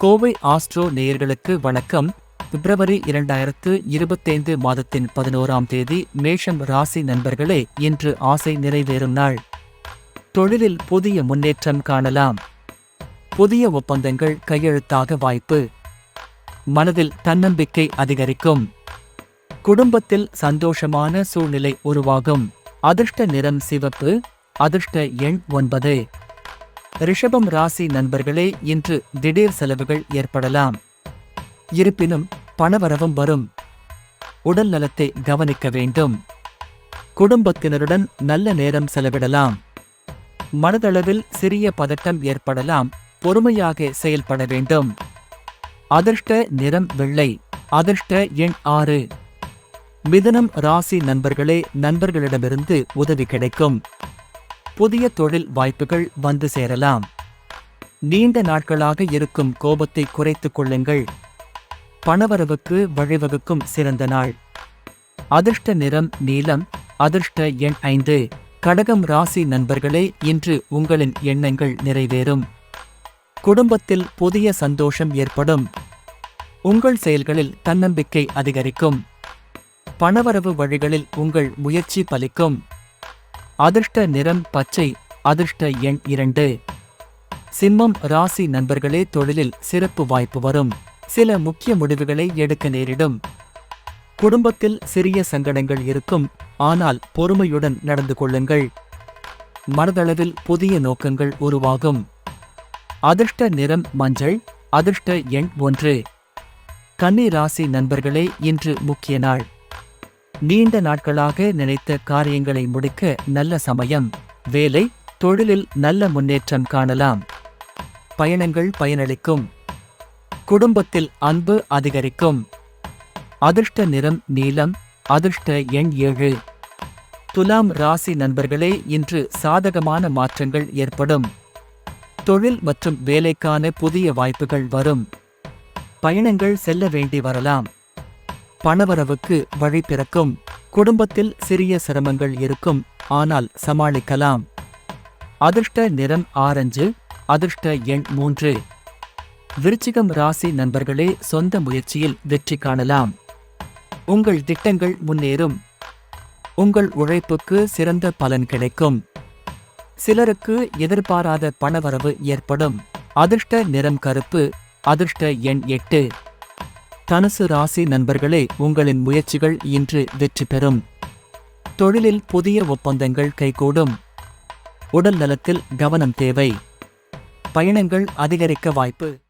Kovai astro நேயர்களுக்கு வணக்கம். பிப்ரவரி 2025 மாதத்தின் 11ஆம் தேதி மேஷம் ராசி நண்பர்களே, இன்று ஆசை நிறைவேறும் நாள். தொழிலில் புதிய முன்னேற்றம் காணலாம். புதிய ஒப்பந்தங்கள் கையெழுத்தாக வாய்ப்பு. மனதில் தன்னம்பிக்கை அதிகரிக்கும். குடும்பத்தில் சந்தோஷமான சூழ்நிலை உருவாகும். அதிர்ஷ்ட நிறம் சிவப்பு. அதிர்ஷ்ட எண் 9. ரிஷபம் ராசி நண்பர்களே, இன்று திடீர் செலவுகள் ஏற்படலாம். இருப்பினும் பணவரவும் வரும். உடல் நலத்தை கவனிக்க வேண்டும். குடும்பத்தினருடன் நல்ல நேரம் செலவிடலாம். மனதளவில் சிறிய பதட்டம் ஏற்படலாம். பொறுமையாக செயல்பட வேண்டும். அதிர்ஷ்ட நிறம் வெள்ளை. அதிர்ஷ்ட எண் 6. மிதுனம் ராசி நண்பர்களே, நண்பர்களிடமிருந்து உதவி கிடைக்கும். புதிய தொழில் வாய்ப்புகள் வந்து சேரலாம். நீண்ட நாட்களாக இருக்கும் கோபத்தை குறைத்துக் கொள்ளுங்கள். பணவரவுக்கு வழிவகுக்கும் சிறந்த நாள். அதிர்ஷ்ட நிறம் நீலம். அதிர்ஷ்ட எண் 5. கடகம் ராசி நண்பர்களே, இன்று உங்களின் எண்ணங்கள் நிறைவேறும். குடும்பத்தில் புதிய சந்தோஷம் ஏற்படும். உங்கள் செயல்களில் தன்னம்பிக்கை அதிகரிக்கும். பணவரவு வழிகளில் உங்கள் முயற்சி பலிக்கும். அதிர்ஷ்ட நிறம் பச்சை. அதிர்ஷ்ட எண் 2. சிம்மம் ராசி நண்பர்களே, தொழிலில் சிறப்பு வாய்ப்பு வரும். சில முக்கிய முடிவுகளை எடுக்க நேரிடும். குடும்பத்தில் சிறிய சங்கடங்கள் இருக்கும், ஆனால் பொறுமையுடன் நடந்து கொள்ளுங்கள். மனதளவில் புதிய நோக்கங்கள் உருவாகும். அதிர்ஷ்ட நிறம் மஞ்சள். அதிர்ஷ்ட எண் 1. கன்னி ராசி நண்பர்களே, இன்று முக்கிய நாள். நீண்ட நாட்களாக நினைத்த காரியங்களை முடிக்க நல்ல சமயம். வேலை, தொழிலில் நல்ல முன்னேற்றம் காணலாம். பயணங்கள் பயனளிக்கும். குடும்பத்தில் அன்பு அதிகரிக்கும். அதிர்ஷ்ட நிறம் நீலம். அதிர்ஷ்ட எண் 7. துலாம் ராசி நண்பர்களே, இன்று சாதகமான மாற்றங்கள் ஏற்படும். தொழில் மற்றும் வேலைக்கான புதிய வாய்ப்புகள் வரும். பயணங்கள் செல்ல வேண்டி வரலாம். பணவரவுக்கு வழி பிறக்கும். குடும்பத்தில் சிறிய சிரமங்கள் இருக்கும், ஆனால் சமாளிக்கலாம். அதிர்ஷ்ட நிறம் ஆரஞ்சு. அதிர்ஷ்ட எண் 3. விருச்சிகம் ராசி நண்பர்களே, சொந்த முயற்சியில் வெற்றி காணலாம். உங்கள் திட்டங்கள் முன்னேறும். உங்கள் உழைப்புக்கு சிறந்த பலன் கிடைக்கும். சிலருக்கு எதிர்பாராத பணவரவு ஏற்படும். அதிர்ஷ்ட நிறம் கருப்பு. அதிர்ஷ்ட எண் 8. தனுசு ராசி நண்பர்களே, உங்களின் முயற்சிகள் இன்று வெற்றி பெறும். தொழிலில் புதிய ஒப்பந்தங்கள் கைகூடும். உடல் நலத்தில் கவனம் தேவை. பயணங்கள் அதிகரிக்க வாய்ப்பு.